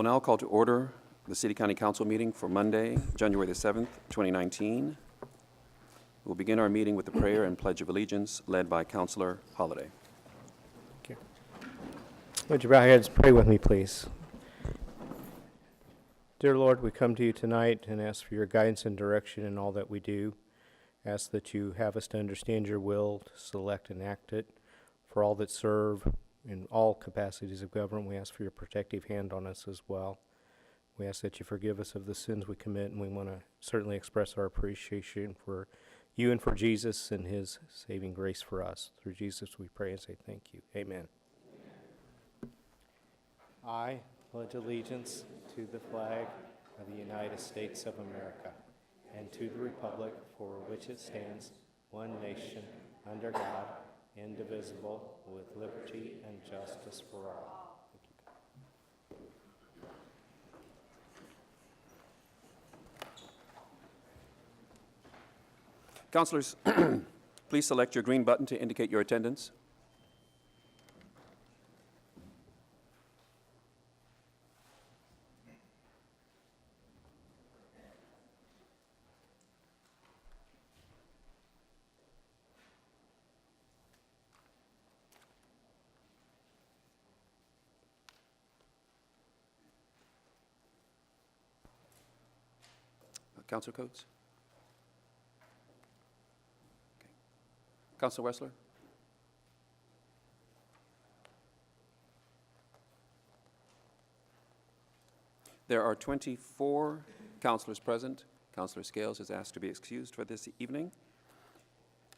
will now call to order the City County Council meeting for Monday, January the 7th, 2019. We'll begin our meeting with the prayer and Pledge of Allegiance led by Councilor Holliday. Thank you. Would you bow your heads and pray with me, please? Dear Lord, we come to you tonight and ask for your guidance and direction in all that we do. Ask that you have us to understand your will, to select and act it. For all that serve in all capacities of government, we ask for your protective hand on us as well. We ask that you forgive us of the sins we commit, and we want to certainly express our appreciation for you and for Jesus and his saving grace for us. Through Jesus we pray and say thank you. Amen. I pledge allegiance to the flag of the United States of America and to the republic for which it stands, one nation, under God, indivisible, with liberty and justice for all. Councilors, please select your green button to indicate your attendance. Councilor Coates? Okay. Councilor Wessler? There are 24 councilors present. Councilor Scales is asked to be excused for this evening.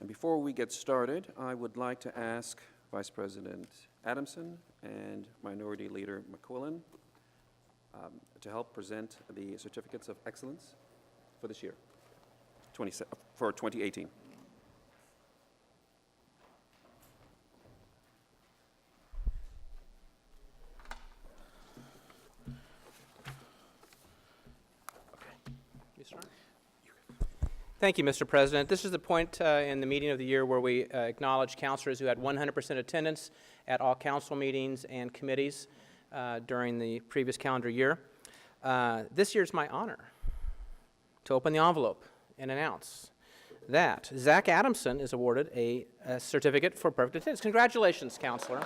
And before we get started, I would like to ask Vice President Adamson and Minority Leader McQuillan to help present the certificates of excellence for this year, for 2018. Thank you, Mr. President. This is the point in the meeting of the year where we acknowledge councilors who had 100% attendance at all council meetings and committees during the previous calendar year. This year is my honor to open the envelope and announce that Zach Adamson is awarded a certificate for perfect attendance. Congratulations, Counselor.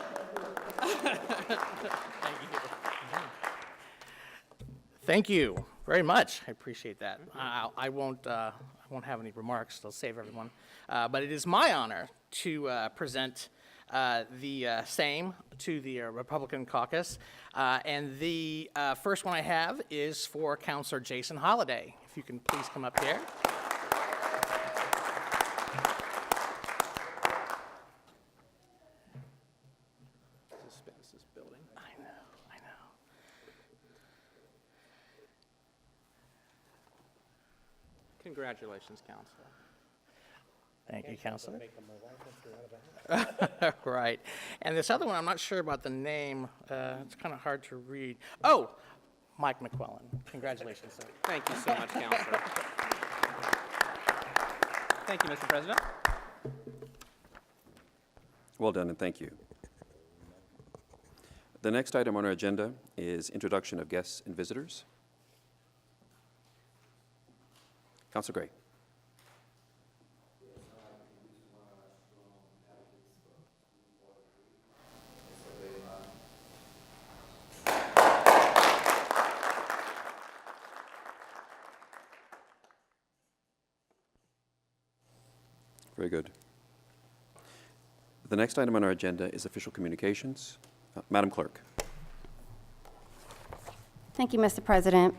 Thank you very much. I appreciate that. I won't have any remarks. I'll save everyone. But it is my honor to present the same to the Republican caucus. And the first one I have is for Councilor Jason Holliday. If you can please come up here. Suspense this building. I know. Congratulations, Counselor. Thank you, Counselor. Right. And this other one, I'm not sure about the name. It's kind of hard to read. Oh, Mike McQuillan. Congratulations, sir. Thank you so much, Counselor. Thank you, Mr. President. Well done, and thank you. The next item on our agenda is introduction of guests and visitors. Councilor Gray. Very good. The next item on our agenda is official communications. Madam Clerk. Thank you, Mr. President.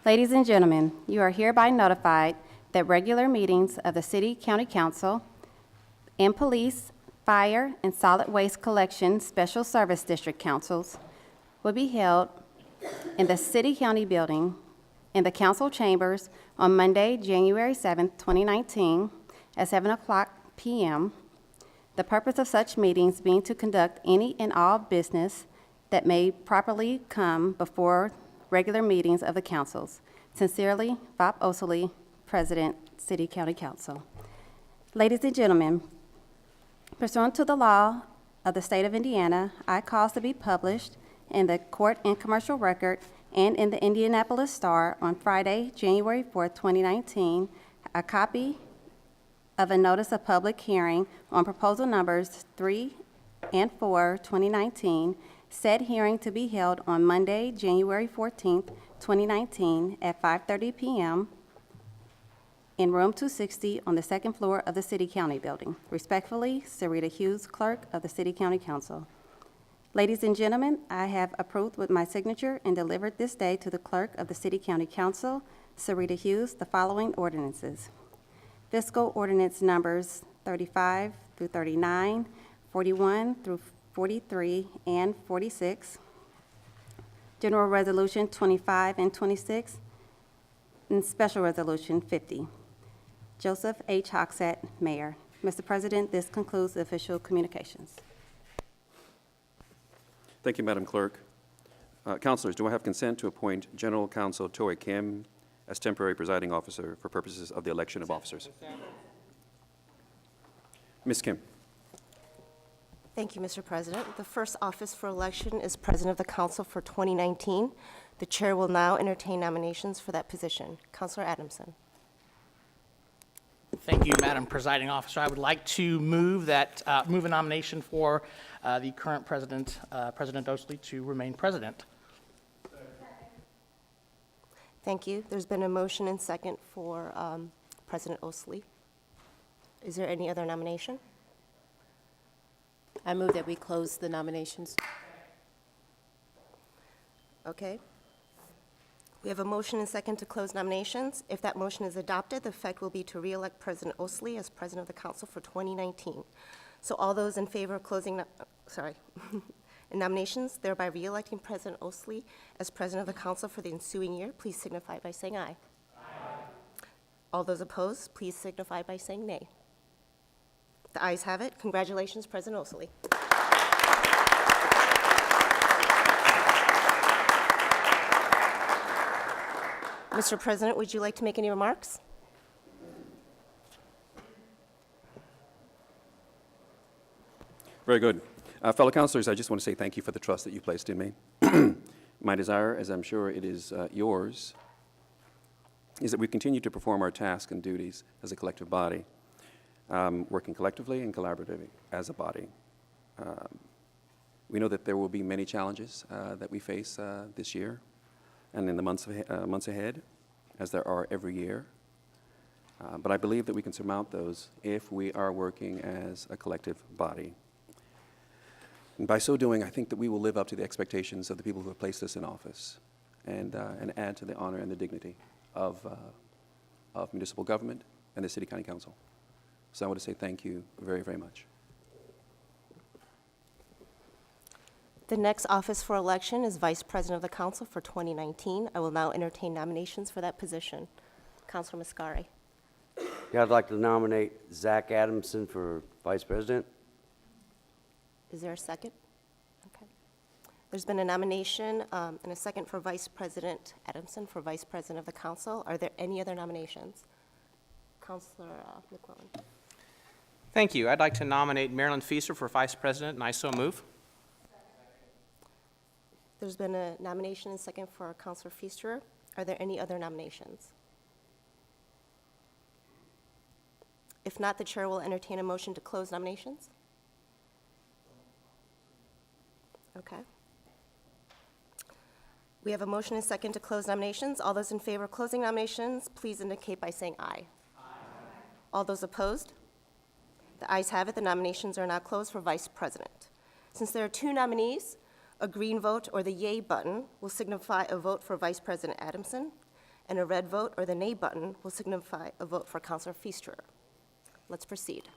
Ladies and gentlemen, you are hereby notified that regular meetings of the City County Council and Police, Fire, and Solid Waste Collection Special Service District Councils will be held in the City County Building in the Council Chambers on Monday, January 7th, 2019, at 7:00 p.m. The purpose of such meetings being to conduct any and all business that may properly come before regular meetings of the councils. Sincerely, Bob Osley, President, City County Council. Ladies and gentlemen, pursuant to the law of the state of Indiana, I cause to be published in the Court and Commercial Record and in the Indianapolis Star on Friday, January 4th, 2019, a copy of a notice of public hearing on proposal numbers 3 and 4, 2019, said hearing to be held on Monday, January 14th, 2019, at 5:30 p.m. in room 260 on the second floor of the City County Building. Respectfully, Sarita Hughes, Clerk of the City County Council. Ladies and gentlemen, I have approved with my signature and delivered this day to the Clerk of the City County Council, Sarita Hughes, the following ordinances. Fiscal ordinance numbers 35 through 39, 41 through 43, and 46. General Resolution 25 and 26, and Special Resolution 50. Joseph H. Hogsett, Mayor. Mr. President, this concludes the official communications. Thank you, Madam Clerk. Councilors, do I have consent to appoint General Counsel Toy Kim as temporary presiding officer for purposes of the election of officers? Ms. Kim. Thank you, Mr. President. The first office for election is President of the Council for 2019. The Chair will now entertain nominations for that position. Councilor Adamson. Thank you, Madam Presiding Officer. I would like to move a nomination for the current president, President Oasley, to remain president. Thank you. There's been a motion and second for President Oasley. Is there any other nomination? I move that we close the nominations. Okay. We have a motion and second to close nominations. If that motion is adopted, the effect will be to re-elect President Oasley as President of the Council for 2019. So all those in favor of closing, nominations, thereby re-electing President Oasley as President of the Council for the ensuing year, please signify by saying aye. Aye. All those opposed, please signify by saying nay. The ayes have it. Congratulations, President Oasley. Mr. President, would you like to make any remarks? Very good. Fellow councilors, I just want to say thank you for the trust that you placed in me. My desire, as I'm sure it is yours, is that we continue to perform our tasks and duties as a collective body, working collectively and collaboratively as a body. We know that there will be many challenges that we face this year and in the months ahead, as there are every year. But I believe that we can surmount those if we are working as a collective body. And by so doing, I think that we will live up to the expectations of the people who have placed us in office and add to the honor and the dignity of municipal government and the City County Council. So I want to say thank you very, very much. The next office for election is Vice President of the Council for 2019. I will now entertain nominations for that position. Councilor Mascari. Yeah, I'd like to nominate Zach Adamson for Vice President. Is there a second? Okay. There's been a nomination and a second for Vice President Adamson for Vice President of the Council. Are there any other nominations? Councilor McClellan. Thank you. I'd like to nominate Marilyn Feaster for Vice President, and I so move. There's been a nomination and second for Councilor Feaster. Are there any other nominations? If not, the Chair will entertain a motion to close nominations. Okay. We have a motion and second to close nominations. All those in favor of closing nominations, please indicate by saying aye. Aye. All those opposed? The ayes have it. The nominations are now closed for Vice President. Since there are two nominees, a green vote or the yay button will signify a vote for Vice President Adamson, and a red vote or the nay button will signify a vote for Councilor Feaster. Let's proceed.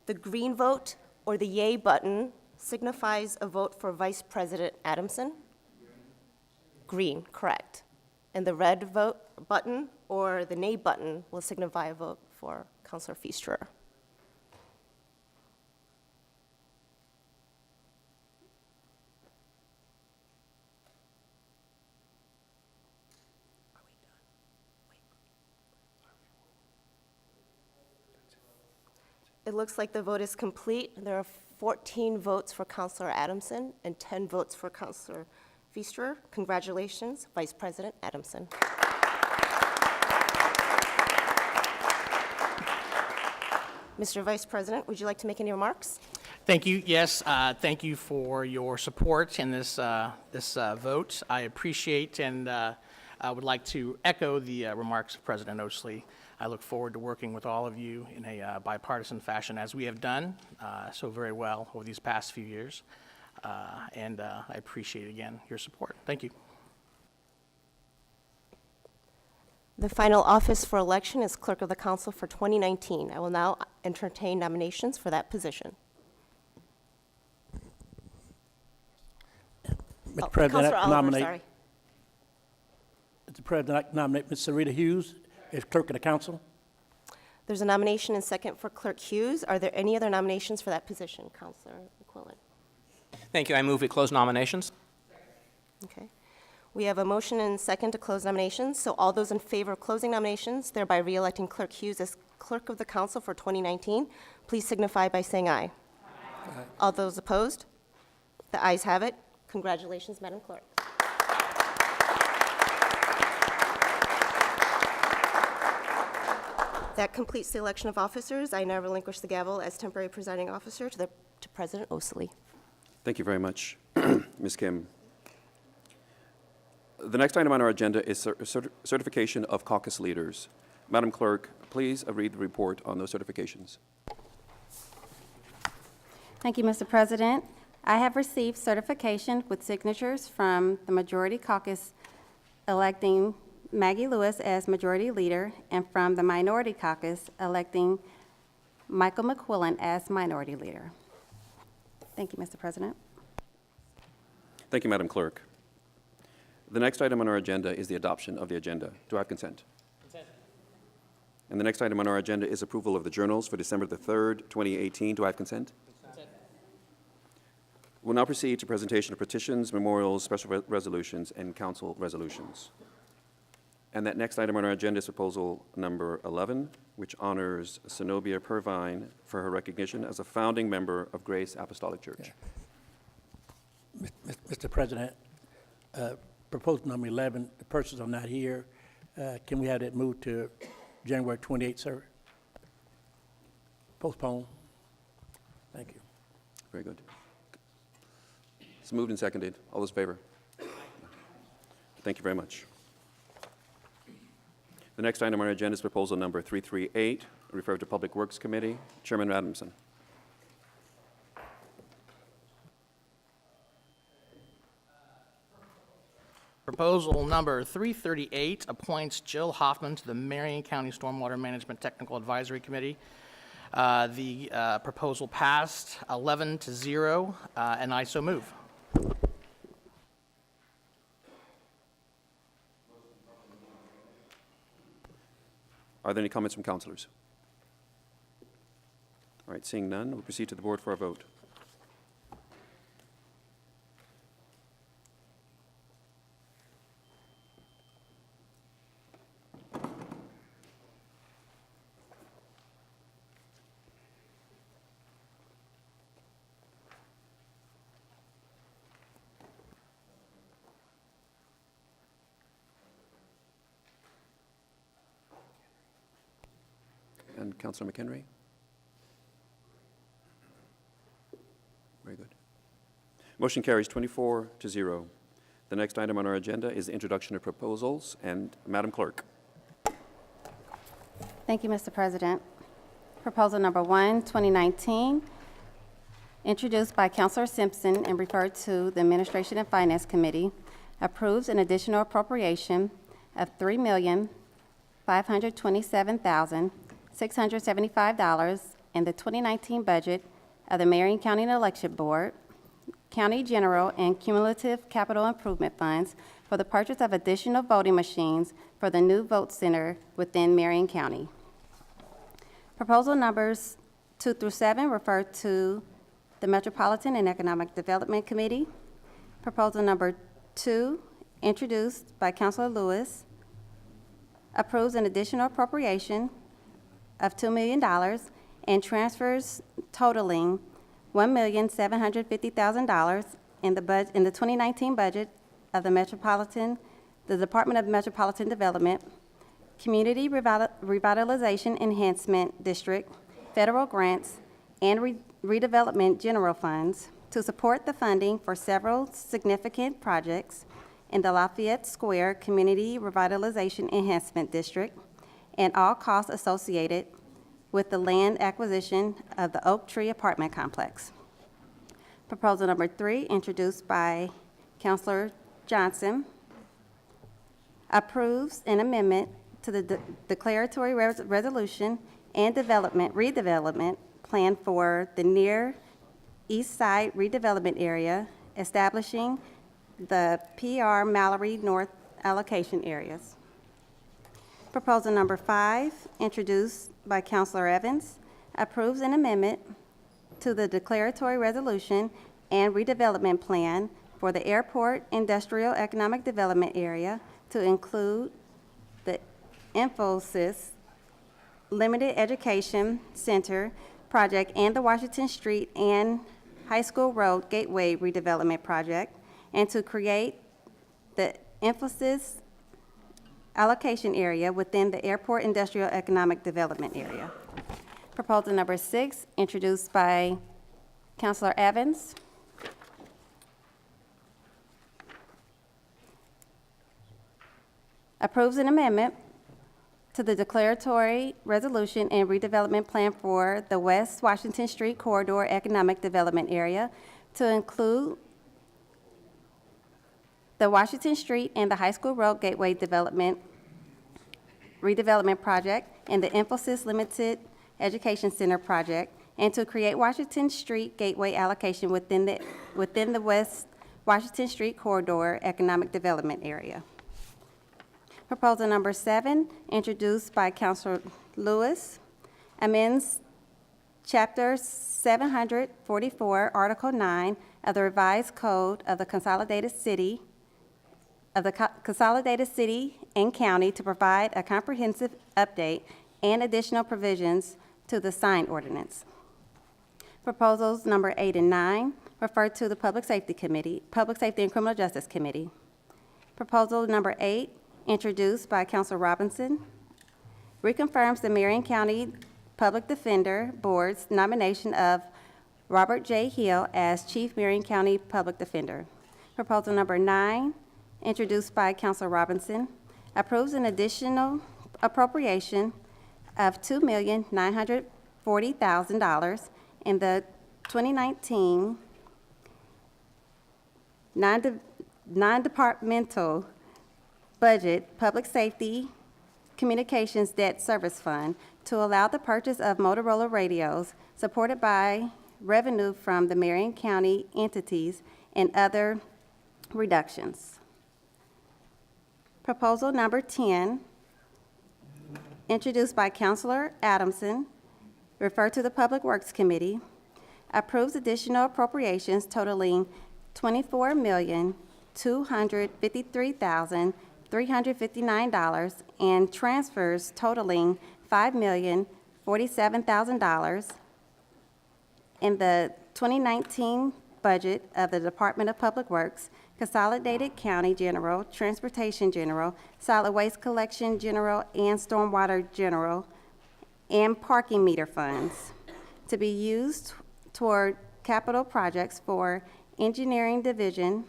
The green vote or the yay button signifies a vote for Vice President Adamson. Green, correct. And the red vote button or the nay button will signify a vote for Councilor Feaster. It looks like the vote is complete. There are 14 votes for Counselor Adamson and 10 votes for Counselor Feaster. Congratulations, Vice President Adamson. Mr. Vice President, would you like to make any remarks? Thank you. Yes, thank you for your support in this vote. I appreciate and I would like to echo the remarks of President Oasley. I look forward to working with all of you in a bipartisan fashion, as we have done so very well over these past few years. And I appreciate, again, your support. Thank you. The final office for election is Clerk of the Council for 2019. I will now entertain nominations for that position. Mr. President, Counselor I Oliver, nominate, sorry. Mr. President, I nominate Ms. Sarita Hughes as Clerk of the Council. There's a nomination and second for Clerk Hughes. Are there any other nominations for that position, Counselor McQuillan? Thank you. I move we close nominations. Okay. We have a motion and second to close nominations. So all those in favor of closing nominations, thereby re-electing Clerk Hughes as Clerk of the Council for 2019, please signify by saying aye. Aye. All those opposed? The ayes have it. Congratulations, Madam Clerk. That completes the election of officers. I now relinquish the gavel as temporary presiding officer to President Oasley. Thank you very much, Ms. Kim. The next item on our agenda is certification of caucus leaders. Madam Clerk, please read the report on those certifications. Thank you, Mr. President. I have received certification with signatures from the Majority Caucus electing Maggie Lewis as Majority Leader, and from the Minority Caucus electing Michael McQuillan as Minority Leader. Thank you, Mr. President. Thank you, Madam Clerk. The next item on our agenda is the adoption of the agenda. Do I have consent? Consent. And the next item on our agenda is approval of the journals for December the 3rd, 2018. Do I have consent? Consent. We'll now proceed to presentation of petitions, memorials, special resolutions, and council resolutions. And that next item on our agenda is proposal number 11, which honors Zenobia Purvine for her recognition as a founding member of Grace Apostolic Church. Yeah. Mr. President, proposal number 11, the persons are not here. Can we have that moved to January 28th, sir? Postpone. Thank you. Very good. It's moved and seconded. All those in favor? Thank you very much. The next item on our agenda is proposal number 338, referred to Public Works Committee. Chairman Adamson. Proposal number 338 appoints Jill Hoffman to the Marion County Stormwater Management Technical Advisory Committee. The proposal passed 11-0, and I so move. Are there any comments from councilors? All right, seeing none, we'll proceed to the board for a vote. And Councilor McHenry? Very good. Motion carries 24-0. The next item on our agenda is the introduction of proposals, and Madam Clerk. Thank you, Mr. President. Proposal number 1, 2019, introduced by Councilor Simpson and referred to the Administration and Finance Committee, approves an additional appropriation of $3,527,675 in the 2019 budget of the Marion County Election Board, County General, and Cumulative Capital Improvement Funds for the purchase of additional voting machines for the new vote center within Marion County. Proposal numbers 2 through 7 refer to the Metropolitan and Economic Development Committee. Proposal number 2, introduced by Councilor Lewis, approves an additional appropriation of $2 million and transfers totaling $1,750,000 in the 2019 budget of the Department of Metropolitan Development, Community Revitalization Enhancement District, federal grants, and redevelopment general funds to support the funding for several significant projects in the Lafayette Square Community Revitalization Enhancement District, and all costs associated with the land acquisition of the Oak Tree Apartment Complex. Proposal number 3, introduced by Councilor Johnson, approves an amendment to the declaratory resolution and redevelopment plan for the Near East Side redevelopment area, establishing the PR Mallory North allocation areas. Proposal number 5, introduced by Councilor Evans, approves an amendment to the declaratory resolution and redevelopment plan for the Airport Industrial Economic Development Area to include the Infosys Limited Education Center project and the Washington Street and High School Road Gateway redevelopment project, and to create the Infosys allocation area within the Airport Industrial Economic Development Area. Proposal number 6, introduced by Councilor Evans. Approves an amendment to the declaratory resolution and redevelopment plan for the West Washington Street Corridor Economic Development Area to include the Washington Street and the High School Road Gateway redevelopment project and the Infosys Limited Education Center project, and to create Washington Street Gateway allocation within the West Washington Street Corridor Economic Development Area. Proposal number 7, introduced by Councilor Lewis, amends Chapter 744, Article 9 of the Revised Code of the Consolidated City and County to provide a comprehensive update and additional provisions to the sign ordinance. Proposals number 8 and 9 refer to the Public Safety and Criminal Justice Committee. Proposal number 8, introduced by Councilor Robinson, reconfirms the Marion County Public Defender Board's nomination of Robert J. Hill as Chief Marion County Public Defender. Proposal number 9, introduced by Councilor Robinson, approves an additional appropriation of $2,940,000 in the 2019 non-departmental budget Public Safety Communications Debt Service Fund to allow the purchase of Motorola radios supported by revenue from the Marion County entities and other reductions. Proposal number 10, introduced by Councilor Adamson, referred to the Public Works Committee, approves additional appropriations totaling $24,253,359 and transfers totaling $5,047,000 in the 2019 budget of the Department of Public Works, Consolidated County General, Transportation General, Solid Waste Collection General, and Stormwater General, and parking meter funds to be used toward capital projects for the Engineering Division,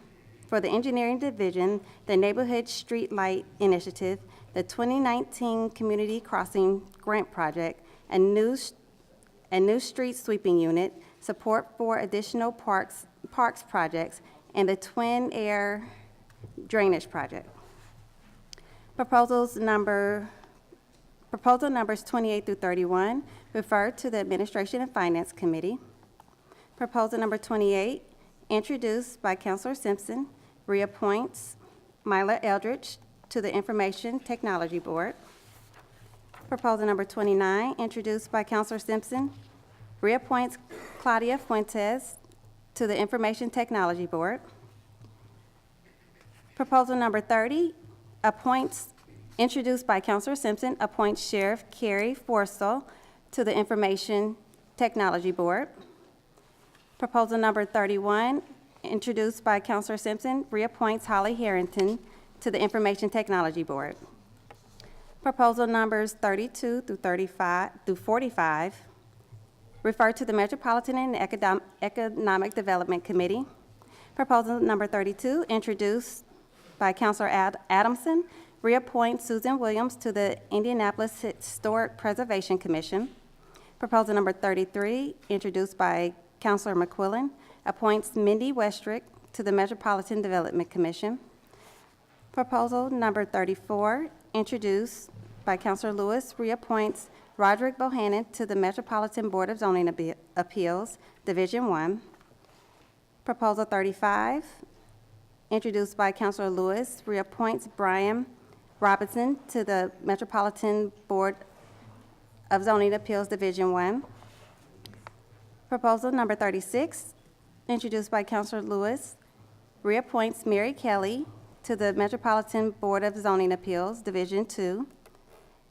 the Neighborhood Street Light Initiative, the 2019 Community Crossing Grant Project, a new street sweeping unit, support for additional parks projects, and the Twin Air Drainage Project. Proposal numbers 28 through 31 refer to the Administration and Finance Committee. Proposal number 28, introduced by Councilor Simpson, reappoints Myla Eldridge to the Information Technology Board. Proposal number 29, introduced by Councilor Simpson, reappoints Claudia Fuentes to the Information Technology Board. Proposal number 30, introduced by Councilor Simpson, appoints Sheriff Carrie Forstall to the Information Technology Board. Proposal number 31, introduced by Counselor Simpson, reappoints Holly Harrington to the Information Technology Board. Proposal numbers 32 through 45 refer to the Metropolitan and Economic Development Committee. Proposal number 32, introduced by Counselor Adamson, reappoints Susan Williams to the Indianapolis Historic Preservation Commission. Proposal number 33, introduced by Counselor McQuillan, appoints Mindy Westrick to the Metropolitan Development Commission. Proposal number 34, introduced by Counselor Lewis, reappoints Roderick Bohannon to the Metropolitan Board of Zoning Appeals, Division 1. Proposal 35, introduced by Counselor Lewis, reappoints Brian Robinson to the Metropolitan Board of Zoning Appeals, Division 1. Proposal number 36, introduced by Counselor Lewis, reappoints Mary Kelly to the Metropolitan Board of Zoning Appeals, Division 2.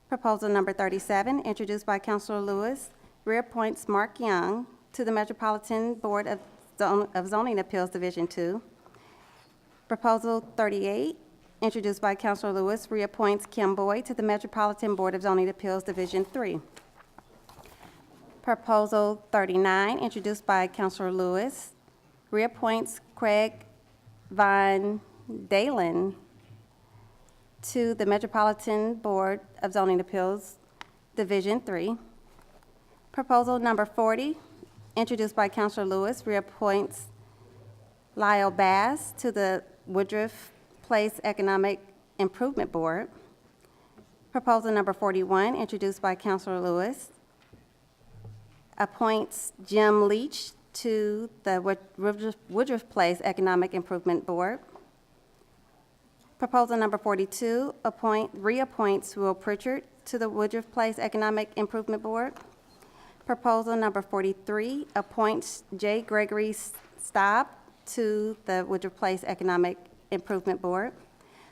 Proposal number 37, introduced by Counselor Lewis, reappoints Mark Young to the Metropolitan Board of Zoning Appeals, Division 2. Proposal 38, introduced by Counselor Lewis, reappoints Kim Boyd to the Metropolitan Board of Zoning Appeals, Division 3. Proposal 39, introduced by Counselor Lewis, reappoints Craig Von Dalen to the Metropolitan Board of Zoning Appeals, Division 3. Proposal number 40, introduced by Counselor Lewis, reappoints Lyle Bass to the Woodruff Place Economic Improvement Board. Proposal number 41, introduced by Counselor Lewis, appoints Jim Leach to the Woodruff Place Economic Improvement Board. Proposal number 42, reappoints Will Pritchard to the Woodruff Place Economic Improvement Board. Proposal number 43, appoints J. Gregory Staub to the Woodruff Place Economic Improvement Board.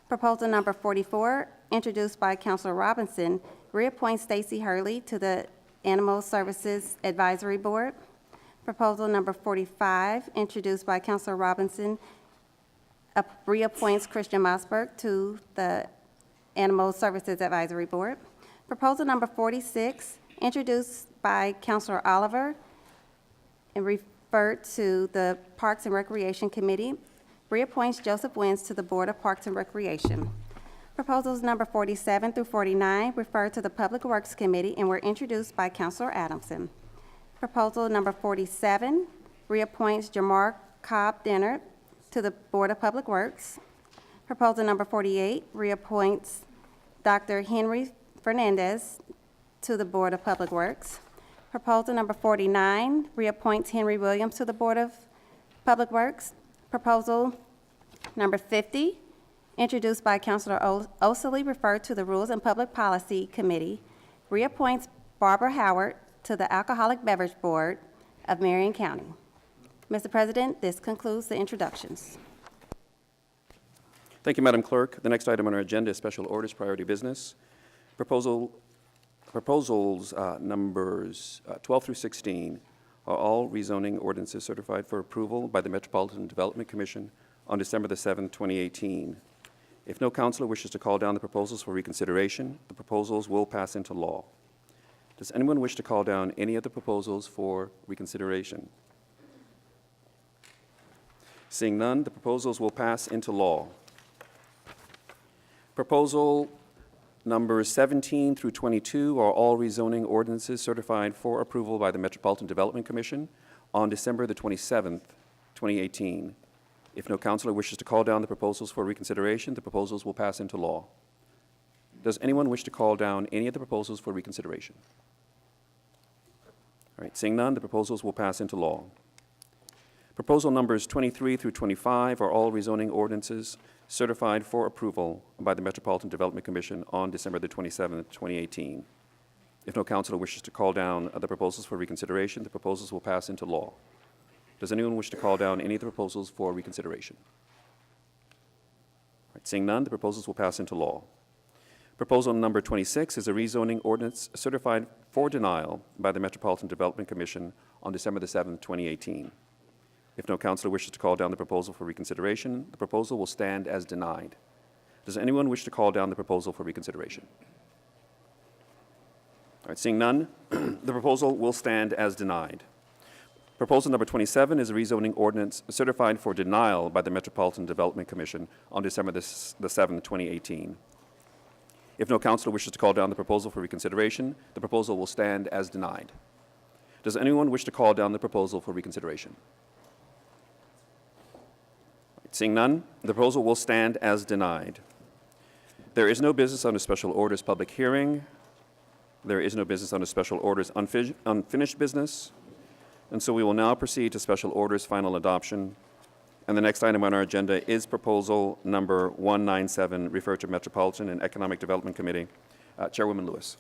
Proposal number 44, introduced by Counselor Robinson, reappoints Stacy Hurley to the Animal Services Advisory Board. Proposal number 45, introduced by Counselor Robinson, reappoints Christian Mossberg to the Animal Services Advisory Board. Proposal number 46, introduced by Counselor Oliver and referred to the Parks and Recreation Committee, reappoints Joseph Wins to the Board of Parks and Recreation. Proposals number 47 through 49 refer to the Public Works Committee and were introduced by Counselor Adamson. Proposal number 47 reappoints Jamar Cobb Dinner to the Board of Public Works. Proposal number 48 reappoints Dr. Henry Fernandez to the Board of Public Works. Proposal number 49 reappoints Henry Williams to the Board of Public Works. Proposal number 50, introduced by Counselor Osley, referred to the Rules and Public Policy Committee, reappoints Barbara Howard to the Alcoholic Beverage Board of Marion County. Mr. President, this concludes the introductions. Thank you, Madam Clerk. The next item on our agenda is special orders, priority business. Proposals numbers 12 through 16 are all rezoning ordinances certified for approval by the Metropolitan Development Commission on December the 7th, 2018. If no councilor wishes to call down the proposals for reconsideration, the proposals will pass into law. Does anyone wish to call down any of the proposals for reconsideration? Seeing none, the proposals will pass into law. Proposal numbers 17 through 22 are all rezoning ordinances certified for approval by the Metropolitan Development Commission on December the 27th, 2018. If no councilor wishes to call down the proposals for reconsideration, the proposals will pass into law. Does anyone wish to call down any of the proposals for reconsideration? All right, seeing none, the proposals will pass into law. Proposal numbers 23 through 25 are all rezoning ordinances certified for approval by the Metropolitan Development Commission on December the 27th, 2018. If no councilor wishes to call down the proposals for reconsideration, the proposals will pass into law. Does anyone wish to call down any of the proposals for reconsideration? All right, seeing none, the proposals will pass into law. Proposal number 26 is a rezoning ordinance certified for denial by the Metropolitan Development Commission on December the 7th, 2018. If no councilor wishes to call down the proposal for reconsideration, the proposal will stand as denied. Does anyone wish to call down the proposal for reconsideration? All right, seeing none, the proposal will stand as denied. Proposal number 27 is a rezoning ordinance certified for denial by the Metropolitan Development Commission on December the 7th, 2018. If no councilor wishes to call down the proposal for reconsideration, the proposal will stand as denied. Does anyone wish to call down the proposal for reconsideration? Seeing none, the proposal will stand as denied. There is no business under special orders public hearing. There is no business under special orders unfinished business. And so we will now proceed to special orders final adoption. And the next item on our agenda is proposal number 197, referred to Metropolitan and Economic Development Committee. Chairwoman Lewis.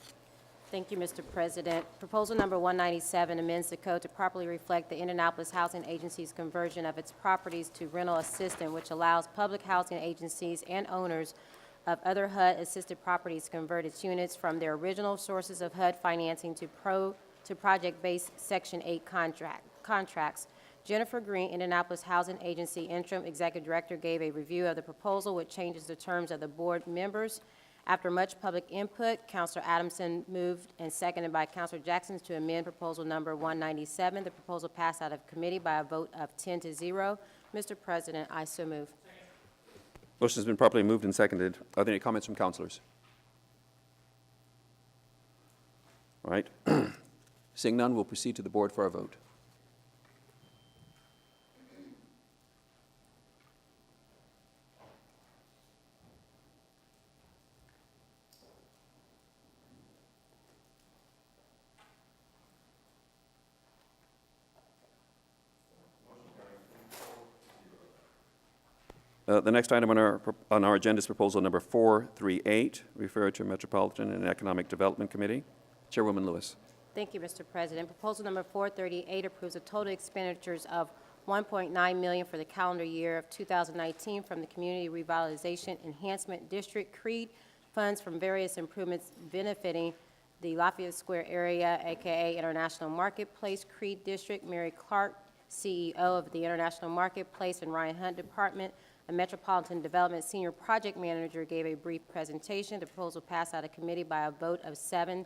Thank you, Mr. President. Proposal number 197 amends the code to properly reflect the Indianapolis Housing Agency's conversion of its properties to rental assistant, which allows public housing agencies and owners of other HUD-assisted properties to convert its units from their original sources of HUD financing to project-based Section 8 contracts. Jennifer Green, Indianapolis Housing Agency Interim Executive Director, gave a review of the proposal, which changes the terms of the board members. After much public input, Councilor Adamson moved and seconded by Councilor Jackson to amend proposal number 197. The proposal passed out of committee by a vote of 10-0. Mr. President, I so move. Motion has been properly moved and seconded. Are there any comments from councilors? All right. Seeing none, we'll proceed to the board for a vote. The next item on our agenda is proposal number 438, referred to Metropolitan and Economic Development Committee. Chairwoman Lewis. Thank you, Mr. President. Proposal number 438 approves the total expenditures of $1.9 million for the calendar year of 2019 from the Community Revitalization Enhancement District CREED funds from various improvements benefiting the Lafayette Square area, aka International Marketplace CREED District. Mary Clark, CEO of the International Marketplace, and Ryan Hunt, Department of Metropolitan Development Senior Project Manager, gave a brief presentation. The proposal passed out of committee by a vote of 7-0,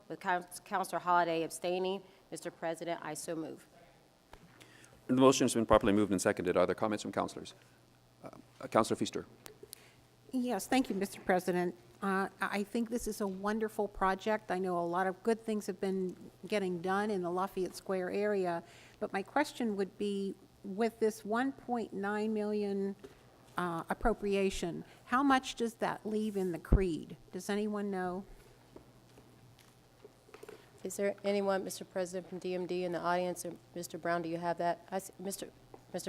with Councilor Holliday abstaining. Mr. President, I so move. The motion has been properly moved and seconded. Are there comments from councilors? Councilor Feaster. Yes, thank you, Mr. President. I think this is a wonderful project. I know a lot of good things have been getting done in the Lafayette Square area, but my question would be, with this $1.9 million appropriation, how much does that leave in the CREED? Does anyone know? Is there anyone, Mr. President, from DMD in the audience? Or Mr. Brown, do you have that? Mr.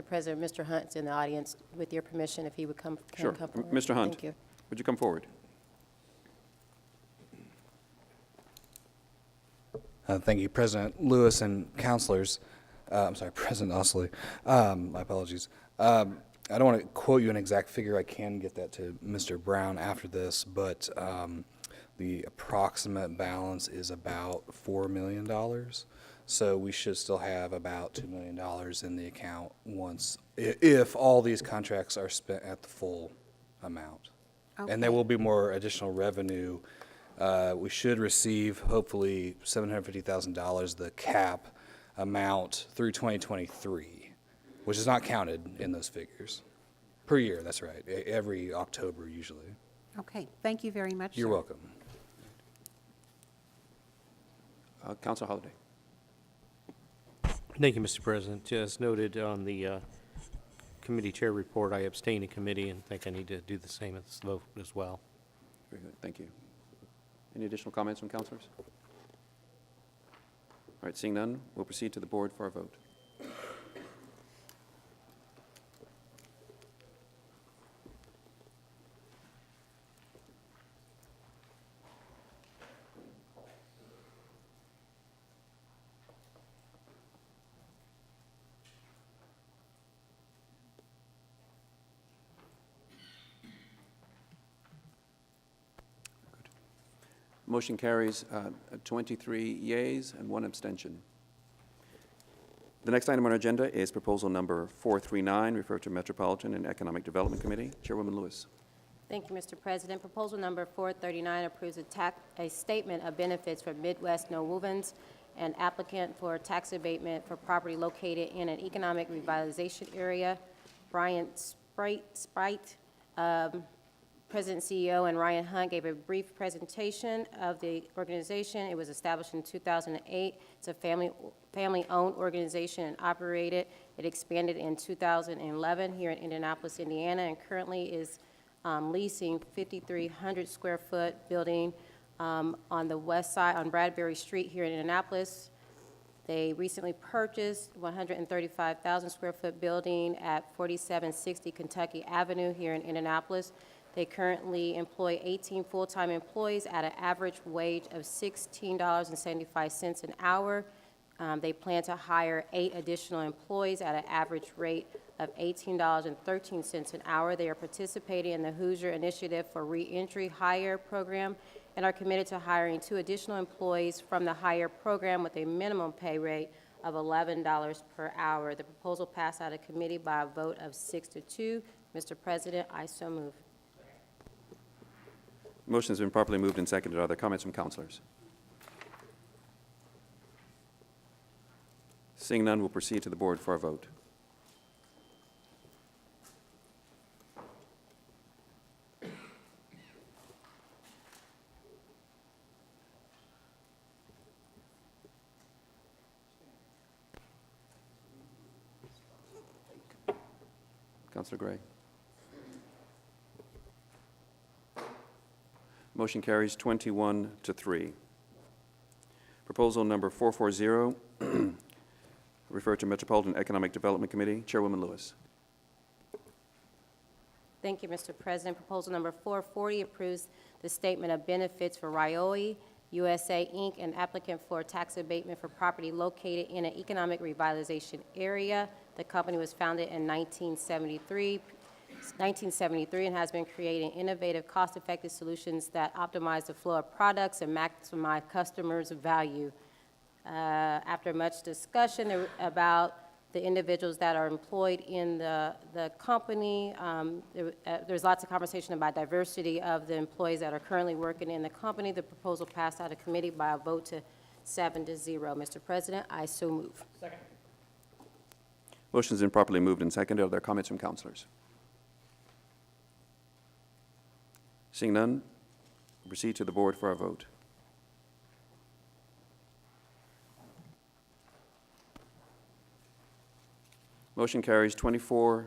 President, Mr. Hunt's in the audience. With your permission, if he would come Sure. forward. Mr. Hunt, Thank you. would you come forward? Thank you, President Lewis and councilors. I'm sorry, President Osley. My apologies. I don't want to quote you an exact figure. I can get that to Mr. Brown after this, but the approximate balance is about $4 million. So we should still have about $2 million in the account once, if all these contracts are spent at the full amount. Okay. And there will be more additional revenue. We should receive, hopefully, $750,000, the cap amount, through 2023, which is not counted in those figures. Per year, that's right. Every October, usually. Okay, thank you very much, You're sir. welcome. Councilor Holliday. Thank you, Mr. President. As noted on the committee chair report, I abstain in committee and think I need to do the same at this vote as well. Very good. Thank you. Any additional comments from councilors? All right, seeing none, we'll proceed to the board for a vote. Motion carries 23 yeas and 1 abstention. The next item on our agenda is proposal number 439, referred to Metropolitan and Economic Development Committee. Chairwoman Lewis. Thank you, Mr. President. Proposal number 439 approves a statement of benefits for Midwest Nowovans, an applicant for tax abatement for property located in an economic revitalization area. Brian Sprite, President and CEO, and Ryan Hunt gave a brief presentation of the organization. It was established in 2008. It's a family-owned organization and operated. It expanded in 2011 here in Indianapolis, Indiana, and currently is leasing 5,300 square foot building on the west side on Bradbury Street here in Indianapolis. They recently purchased 135,000 square foot building at 4760 Kentucky Avenue here in Indianapolis. They currently employ 18 full-time employees at an average wage of $16.75 an hour. They plan to hire 8 additional employees at an average rate of $18.13 an hour. They are participating in the Hoosier Initiative for Reentry Hire program and are committed to hiring 2 additional employees from the Hire program with a minimum pay rate of $11 per hour. The proposal passed out of committee by a vote of 6-2. Mr. President, I so move. Motion has been properly moved and seconded. Are there comments from councilors? Seeing none, we'll proceed to the board for a vote. Councilor Gray. Motion carries 21-3. Proposal number 440, referred to Metropolitan Economic Development Committee. Chairwoman Lewis. Thank you, Mr. President. Proposal number 440 approves the statement of benefits for Ryoe USA, Inc., an applicant for tax abatement for property located in an economic revitalization area. The company was founded in 1973 and has been creating innovative, cost-effective solutions that optimize the flow of products and maximize customers' value. After much discussion about the individuals that are employed in the company, there's lots of conversation about diversity of the employees that are currently working in the company. The proposal passed out of committee by a vote to 7-0. Mr. President, I so move. Second. Motion has been properly moved and seconded. Are there comments from councilors? Seeing none, we'll proceed to the board for a vote. Motion carries 24-0.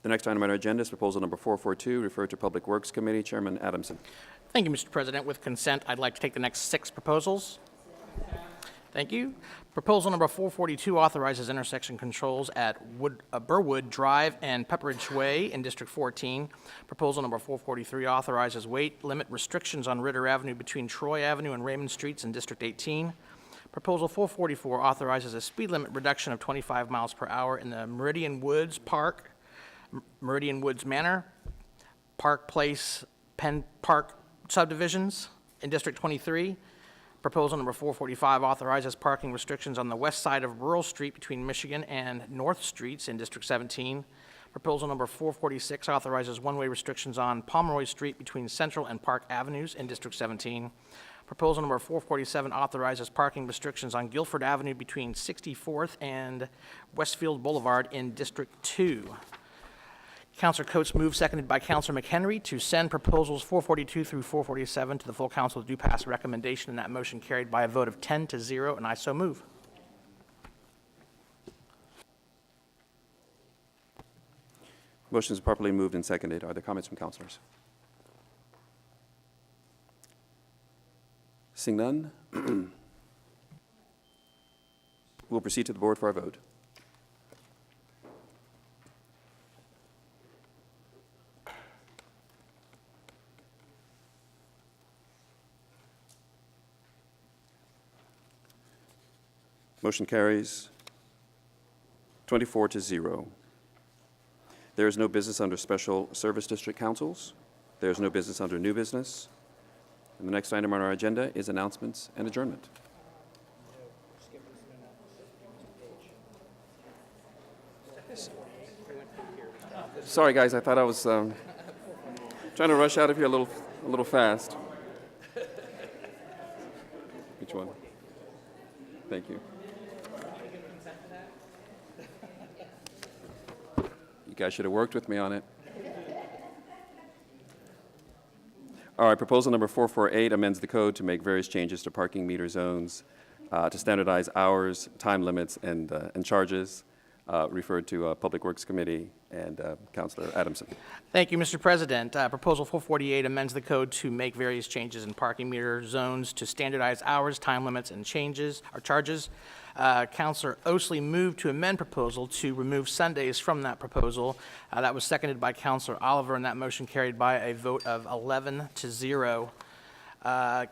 The next item on our agenda is proposal number 442, referred to Public Works Committee. Chairman Adamson. Thank you, Mr. President. With consent, I'd like to take the next 6 proposals. Thank you. Proposal number 442 authorizes intersection controls at Burwood Drive and Pepperidge Way in District 14. Proposal number 443 authorizes weight limit restrictions on Ritter Avenue between Troy Avenue and Raymond Streets in District 18. Proposal 444 authorizes a speed limit reduction of 25 miles per hour in the Meridian Woods Park, Meridian Woods Manor, Park Place, Penn Park subdivisions in District 23. Proposal number 445 authorizes parking restrictions on the west side of Rural Street between Michigan and North Streets in District 17. Proposal number 446 authorizes one-way restrictions on Pomeroy Street between Central and Park Avenues in District 17. Proposal number 447 authorizes parking restrictions on Guilford Avenue between 64th and Westfield Boulevard in District 2. Councilor Coates moved, seconded by Councilor McHenry, to send proposals 442 through 447 to the full council to do pass recommendation, and that motion carried by a vote of 10-0, and I so move. Motion is properly moved and seconded. Are there comments from councilors? Seeing none, we'll proceed to the board for our vote. Motion carries 24-0. There is no business under special service district councils. There's no business under new business. And the next item on our agenda is announcements and adjournment. Sorry, guys, I thought I was trying to rush out of here a little fast. Which one? Thank you. You guys should have worked with me on it. All right, proposal number 448 amends the code to make various changes to parking meter zones, to standardize hours, time limits, and charges, referred to Public Works Committee and Councilor Adamson. Thank you, Mr. President. Proposal 448 amends the code to make various changes in parking meter zones to standardize hours, time limits, and charges. Councilor Osley moved to amend proposal to remove Sundays from that proposal. That was seconded by Councilor Oliver, and that motion carried by a vote of 11-0.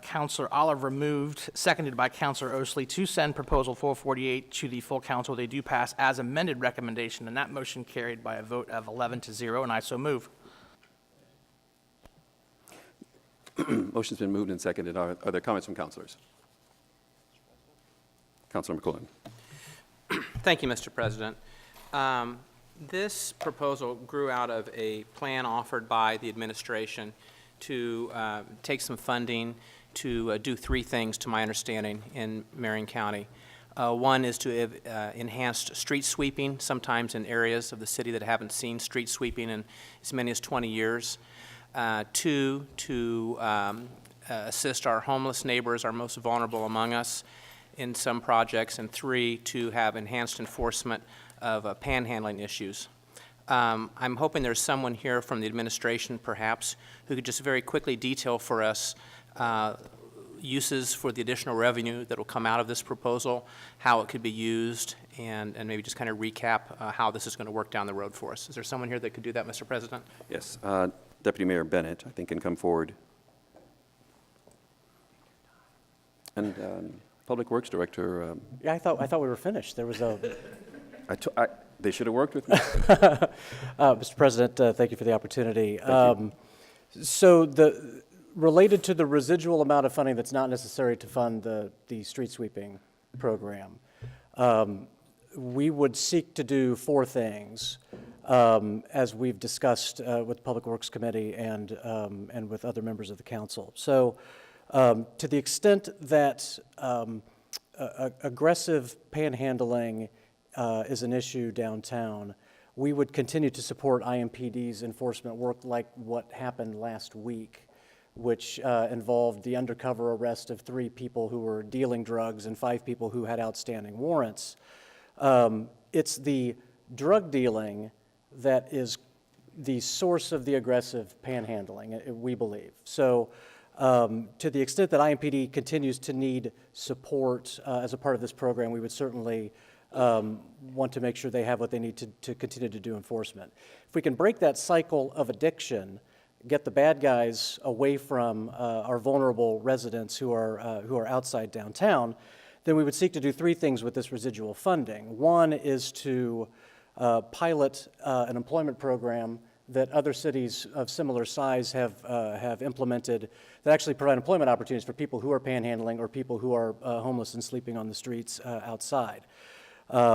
Councilor Oliver moved, seconded by Councilor Osley, to send proposal 448 to the full council. They do pass as amended recommendation, and that motion carried by a vote of 11-0, and I so move. Motion's been moved and seconded. Are there comments from councilors? Councilor McClellan. Thank you, Mr. President. This proposal grew out of a plan offered by the administration to take some funding to do three things, to my understanding, in Marion County. One is to enhance street sweeping, sometimes in areas of the city that haven't seen street sweeping in as many as 20 years. Two, to assist our homeless neighbors, our most vulnerable among us, in some projects. And three, to have enhanced enforcement of panhandling issues. I'm hoping there's someone here from the administration, perhaps, who could just very quickly detail for us uses for the additional revenue that will come out of this proposal, how it could be used, and maybe just kind of recap how this is going to work down the road for us. Is there someone here that could do that, Mr. President? Yes. Deputy Mayor Bennett, I think, can come forward. And Public Works Director. Yeah, I thought we were finished. There was a. They should have worked with me. Mr. President, thank you for the opportunity. So related to the residual amount of funding that's not necessary to fund the street sweeping program, we would seek to do four things, as we've discussed with the Public Works Committee and with other members of the council. So to the extent that aggressive panhandling is an issue downtown, we would continue to support IMPD's enforcement work, like what happened last week, which involved the undercover arrest of 3 people who were dealing drugs and 5 people who had outstanding warrants. It's the drug dealing that is the source of the aggressive panhandling, we believe. So to the extent that IMPD continues to need support as a part of this program, we would certainly want to make sure they have what they need to continue to do enforcement. If we can break that cycle of addiction, get the bad guys away from our vulnerable residents who are outside downtown, then we would seek to do 3 things with this residual funding. One is to pilot an employment program that other cities of similar size have implemented that actually provide employment opportunities for people who are panhandling or people who are homeless and sleeping on the streets outside.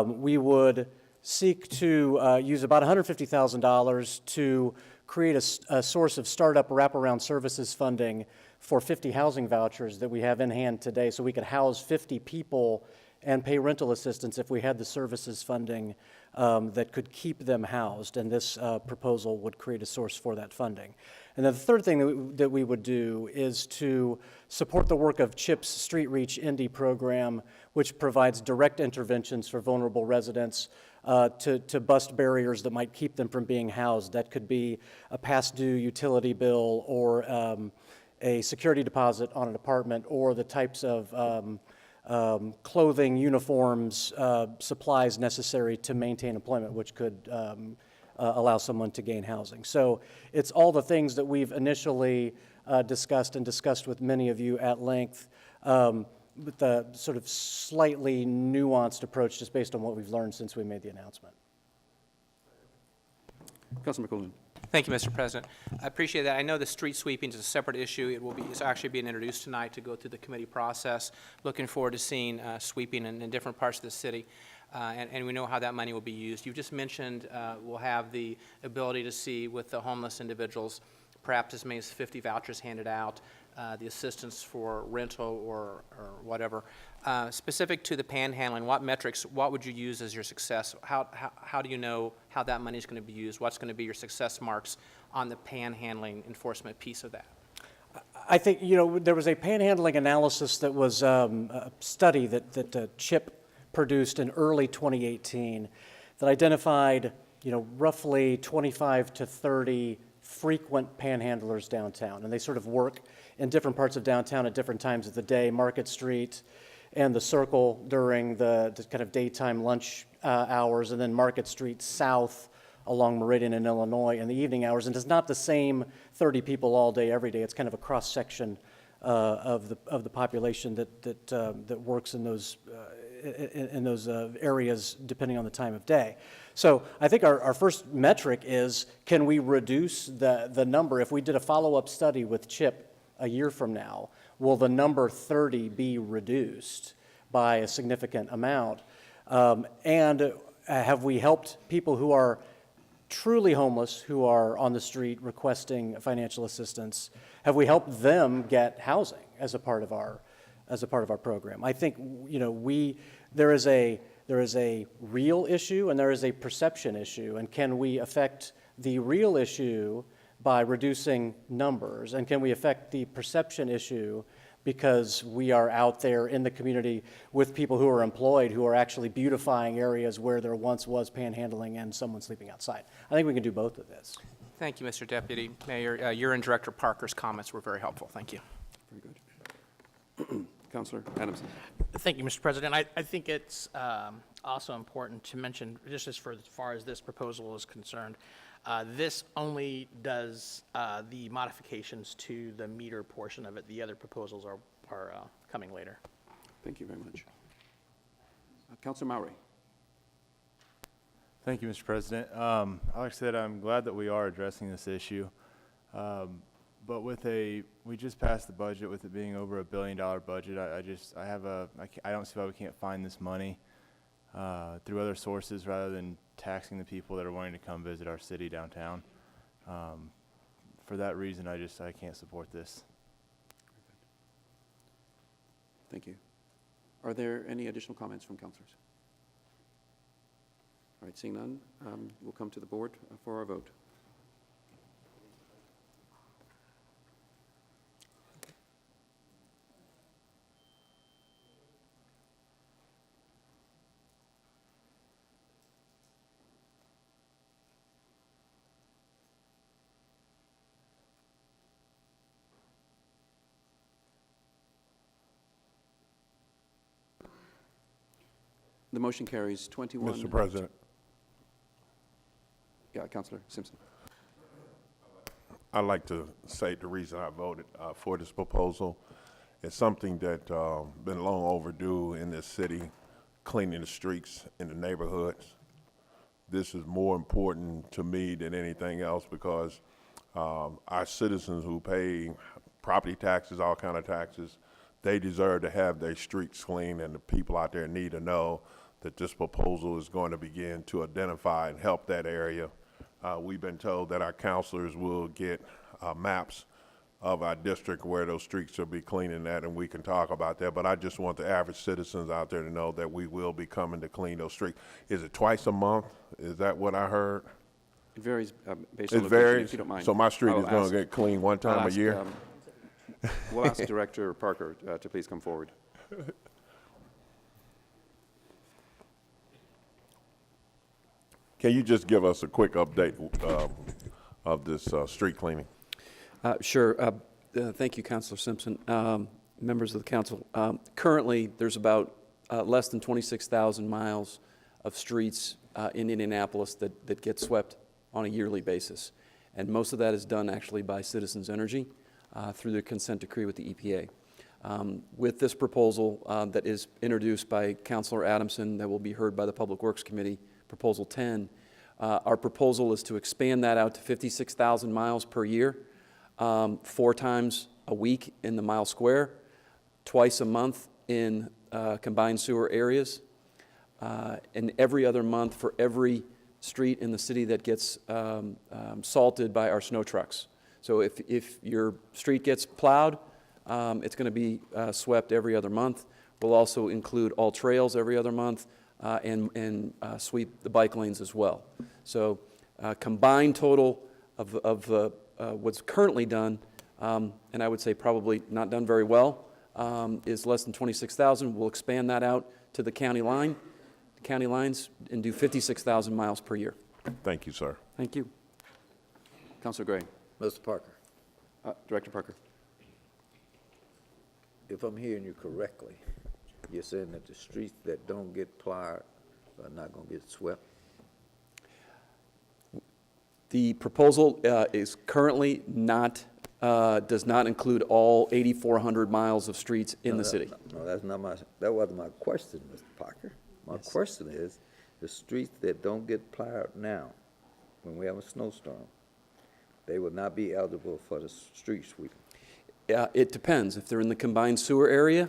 We would seek to use about $150,000 to create a source of startup wraparound services funding for 50 housing vouchers that we have in hand today, so we could house 50 people and pay rental assistance if we had the services funding that could keep them housed, and this proposal would create a source for that funding. And then the third thing that we would do is to support the work of CHIP's Street Reach Indy program, which provides direct interventions for vulnerable residents to bust barriers that might keep them from being housed. That could be a past due utility bill or a security deposit on an apartment, or the types of clothing, uniforms, supplies necessary to maintain employment, which could allow someone to gain housing. So it's all the things that we've initially discussed with many of you at length, with a sort of slightly nuanced approach just based on what we've learned since we made the announcement. Councilor McClellan. Thank you, Mr. President. I appreciate that. I know the street sweeping is a separate issue. It's actually being introduced tonight to go through the committee process. Looking forward to seeing sweeping in different parts of the city, and we know how that money will be used. You just mentioned we'll have the ability to see with the homeless individuals, perhaps as many as 50 vouchers handed out, the assistance for rental or whatever. Specific to the panhandling, what metrics, what would you use as your success? How do you know how that money is going to be used? What's going to be your success marks on the panhandling enforcement piece of that? I think, there was a panhandling analysis that was a study that CHIP produced in early 2018 that identified, roughly 25 to 30 frequent panhandlers downtown. And they sort of work in different parts of downtown at different times of the day, Market Street and the Circle during the kind of daytime lunch hours, and then Market Street South along Meridian in Illinois in the evening hours. And it's not the same 30 people all day, every day. It's kind of a cross-section of the population that works in those areas depending on the time of day. So I think our first metric is, can we reduce the number? If we did a follow-up study with CHIP a year from now, will the number 30 be reduced by a significant amount? And have we helped people who are truly homeless, who are on the street requesting financial assistance, have we helped them get housing as a part of our program? I think there is a real issue and there is a perception issue, and can we affect the real issue by reducing numbers, and can we affect the perception issue because we are out there in the community with people who are employed, who are actually beautifying areas where there once was panhandling and someone sleeping outside? I think we can do both of this. Thank you, Mr. Deputy Mayor. Your and Director Parker's comments were very helpful. Thank you. Very good. Councilor Adamson. Thank you, Mr. President. I think it's also important to mention, just as far as this proposal is concerned, this only does the modifications to the meter portion of it. The other proposals are coming later. Thank you very much. Councilor Mowry. Thank you, Mr. President. Like I said, I'm glad that we are addressing this issue. But we just passed the budget with it being over $1 billion budget. I don't see why we can't find this money through other sources rather than taxing the people that are wanting to come visit our city downtown. For that reason, I can't support this. Thank you. Are there any additional comments from councilors? All right, seeing none, we'll come to the board for our vote. The motion carries 21. Mr. President. Yeah, Councilor Simpson. I'd like to say the reason I voted for this proposal is something that been long overdue in this city, cleaning the streets in the neighborhoods. This is more important to me than anything else because our citizens who pay property taxes, all kind of taxes, they deserve to have their streets clean, and the people out there need to know that this proposal is going to begin to identify and help that area. We've been told that our counselors will get maps of our district where those streets will be cleaning at, and we can talk about that. But I just want the average citizens out there to know that we will be coming to clean those streets. Is it twice a month? Is that what I heard? It varies based on It location, varies? if you don't mind. So my street I'll is going ask- to get cleaned one I'll time a ask, year? We'll ask Director Parker to please come forward. Can you just give us a quick update of this street cleaning? Sure. Thank you, Councilor Simpson. Members of the council, currently there's about less than 26,000 miles of streets in Indianapolis that get swept on a yearly basis. And most of that is done actually by Citizens Energy through the consent decree with the EPA. With this proposal that is introduced by Councilor Adamson that will be heard by the Public Works Committee, Proposal 10, Our proposal is to expand that out to 56,000 miles per year, 4 times a week in the mile square, twice a month in combined sewer areas, and every other month for every street in the city that gets salted by our snow trucks. So if your street gets plowed, it's going to be swept every other month. We'll also include all trails every other month and sweep the bike lanes as well. So combined total of what's currently done, and I would say probably not done very well, is less than 26,000. We'll expand that out to the county lines, and do 56,000 miles per year. Thank you, sir. Thank you. Councilor Gray. Mr. Parker, Director Parker. if I'm hearing you correctly, you're saying that the streets that don't get plowed are not going to get swept? The proposal is currently not, does not include all 8,400 miles of streets in the city. No, that wasn't my question, Mr. Parker. My question is, the streets that don't get plowed now, when we have a snowstorm, they will not be eligible for the street sweeping? It depends. If they're in the combined sewer area,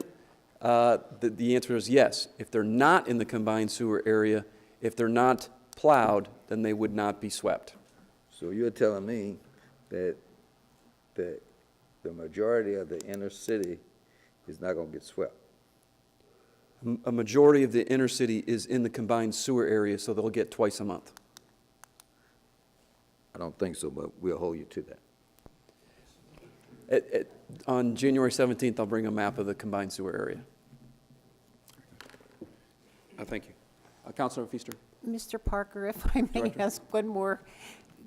the answer is yes. If they're not in the combined sewer area, if they're not plowed, then they would not be swept. So you're telling me that the majority of the inner city is not going to get swept? A majority of the inner city is in the combined sewer area, so they'll get twice a month. I don't think so, but we'll hold you to that. On January 17th, I'll bring a map of the combined sewer area. Thank you. Councilor Feaster. Mr. Parker, if I may Director. ask one more,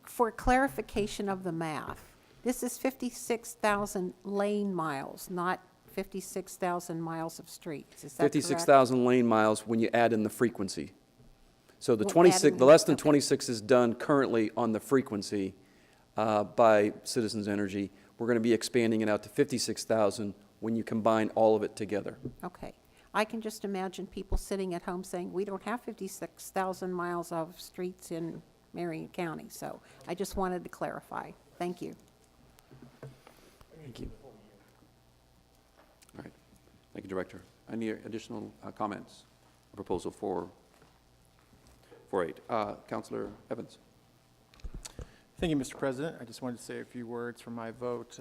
for clarification of the math. This is 56,000 lane miles, not 56,000 miles of streets. Is that correct? 56,000 lane miles when you add in the frequency. So the Well, 26, adding the in- less than okay. 26 is done currently on the frequency by Citizens Energy. We're going to be expanding it out to 56,000 when you combine all of it together. Okay. I can just imagine people sitting at home saying, we don't have 56,000 miles of streets in Marion County. So I just wanted to clarify. Thank you. Thank you. All right. Thank you, Director. Any additional comments? Proposal 448. Councilor Evans. Thank you, Mr. President. I just wanted to say a few words for my vote.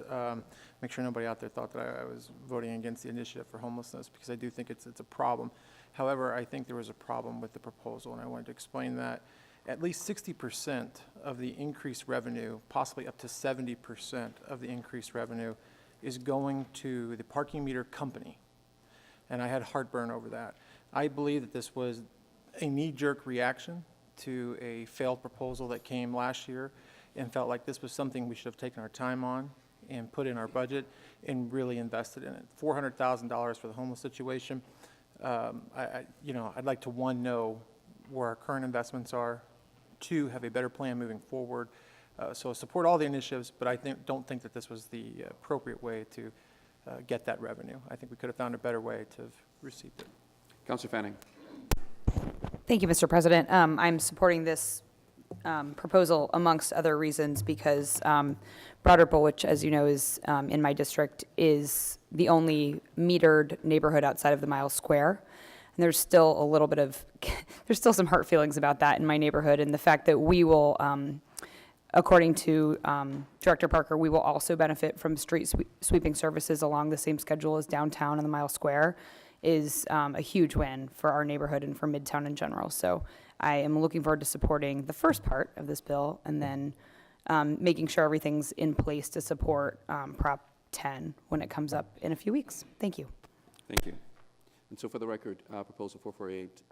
Make sure nobody out there thought that I was voting against the initiative for homelessness, because I do think it's a problem. However, I think there was a problem with the proposal, and I wanted to explain that. At least 60% of the increased revenue, possibly up to 70% of the increased revenue, is going to the parking meter company. And I had heartburn over that. I believe that this was a knee-jerk reaction to a failed proposal that came last year, and felt like this was something we should have taken our time on and put in our budget and really invested in it. $400,000 for the homeless situation. I'd like to, one, know where our current investments are, two, have a better plan moving forward. So support all the initiatives, but I don't think that this was the appropriate way to get that revenue. I think we could have found a better way to have received it. Councilor Fanning. Thank you, Mr. President. I'm supporting this proposal amongst other reasons because Broderpool, which, as you know, is in my district, is the only metered neighborhood outside of the mile square. And there's still a little bit of, there's still some hurt feelings about that in my neighborhood, and the fact that we will, according to Director Parker, we will also benefit from street sweeping services along the same schedule as downtown and the mile square is a huge win for our neighborhood and for Midtown in general. So I am looking forward to supporting the first part of this bill and then making sure everything's in place to support Prop 10 when it comes up in a few weeks. Thank you. Thank you. And so for the record, Proposal 448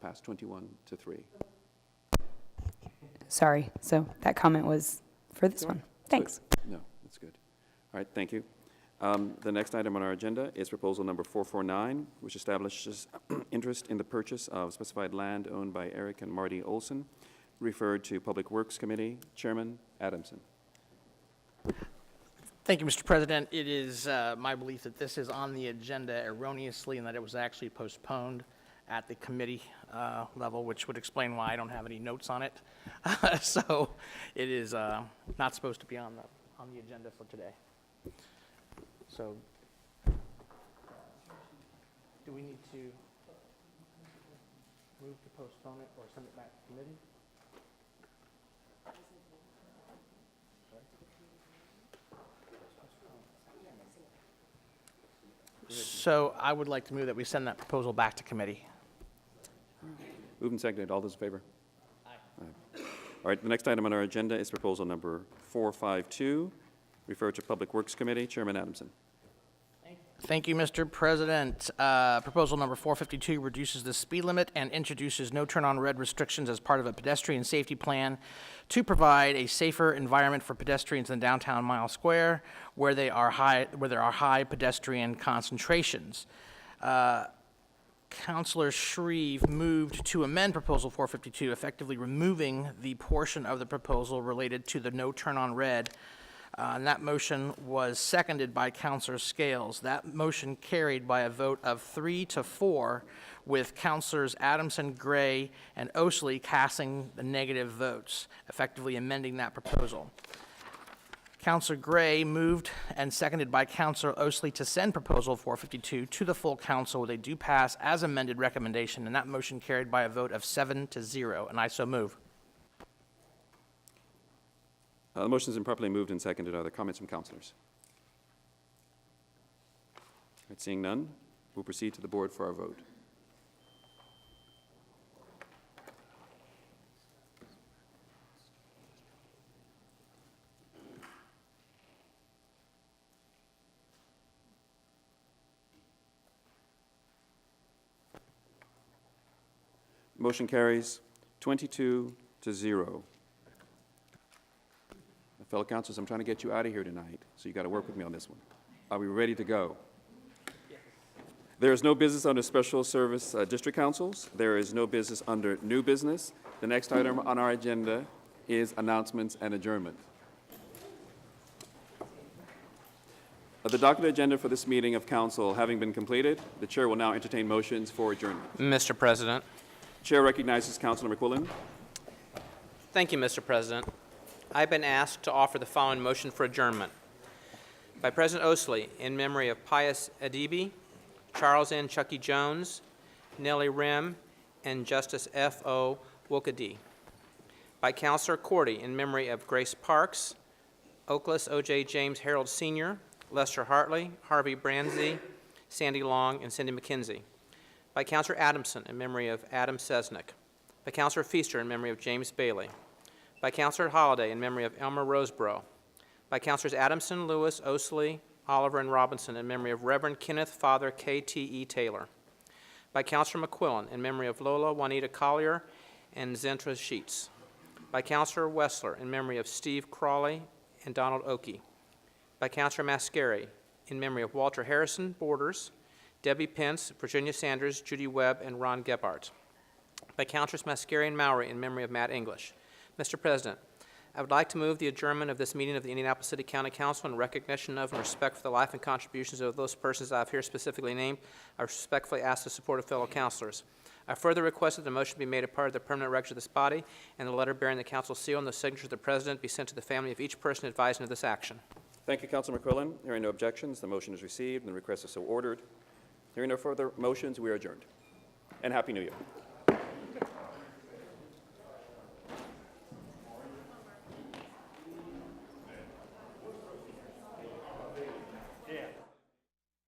passed 21-3. Sorry, so that comment was for this one. Thanks. No, that's good. All right, thank you. The next item on our agenda is proposal number 449, which establishes interest in the purchase of specified land owned by Eric and Marty Olson, referred to Public Works Committee. Chairman Adamson. Thank you, Mr. President. It is my belief that this is on the agenda erroneously and that it was actually postponed. at the committee level, which would explain why I don't have any notes on it. So it is not supposed to be on the agenda for today. So do we need to move to postpone it or send it back to committee? So I would like to move that we send that proposal back to committee. Moved and seconded. All those in favor? Aye. All right, the next item on our agenda is proposal number 452, referred to Public Works Committee. Chairman Adamson. Thank you, Mr. President. Proposal number 452 reduces the speed limit and introduces no turn-on red restrictions as part of a pedestrian safety plan to provide a safer environment for pedestrians in downtown Mile Square where there are high pedestrian concentrations. Councilor Shreve moved to amend Proposal 452, effectively removing the portion of the proposal related to the no turn-on red. And that motion was seconded by Councilor Scales. That motion carried by a vote of 3-4, with Councilors Adamson, Gray, and Osley casting the negative votes, effectively amending that proposal. Councilor Gray moved and seconded by Councilor Osley to send Proposal 452 to the full council with a do pass as amended recommendation, and that motion carried by a vote of 7-0, and I so move. The motion has been properly moved and seconded. Are there comments from councilors? All right, seeing none, we'll proceed to the board for our vote. Motion carries 22-0. Fellow councilors, I'm trying to get you out of here tonight, so you got to work with me on this one. Are we ready to go? Yes. There is no business under special service district councils. There is no business under new business. The next item on our agenda is announcements and adjournment. The docket agenda for this meeting of council having been completed, the chair will now entertain motions for adjournment. Mr. President. Chair recognizes Councilor McQuillan. Thank you, Mr. President. I've been asked to offer the following motion for adjournment. By President Osley, in memory of Pius Adibi, Charles N. Chucky Jones, Nellie Rim, and Justice F.O. Wokadi. By Councilor Cordy, in memory of Grace Parks, Oaklis O.J. James Harold Sr., Lester Hartley, Harvey Brandsey, Sandy Long, and Cindy McKenzie. By Councilor Adamson, in memory of Adam Sesnick. By Councilor Feaster, in memory of James Bailey. By Councilor Holliday, in memory of Elmer Roseborough. By Councilors Adamson, Lewis, Osley, Oliver, and Robinson, in memory of Reverend Kenneth Father K.T.E. Taylor. By Councilor McQuillan, in memory of Lola Juanita Collier and Zentra Sheets. By Councilor Wessler, in memory of Steve Crawley and Donald Oakey. By Councilor Mascari, in memory of Walter Harrison Borders, Debbie Pence, Virginia Sanders, Judy Webb, and Ron Gebhardt. By Councilors Mascari and Mowry, in memory of Matt English. Mr. President, I would like to move the adjournment of this meeting of the Indianapolis City County Council in recognition of and respect for the life and contributions of those persons I have here specifically named. I respectfully ask the support of fellow councilors. I further request that the motion be made a part of the permanent records of this body and the letter bearing the council seal and the signature of the president be sent to the family of each person advising of this action. Thank you, Councilor McQuillan. Hearing no objections, the motion is received and the request is so ordered. Hearing no further motions, we are adjourned. And Happy New Year.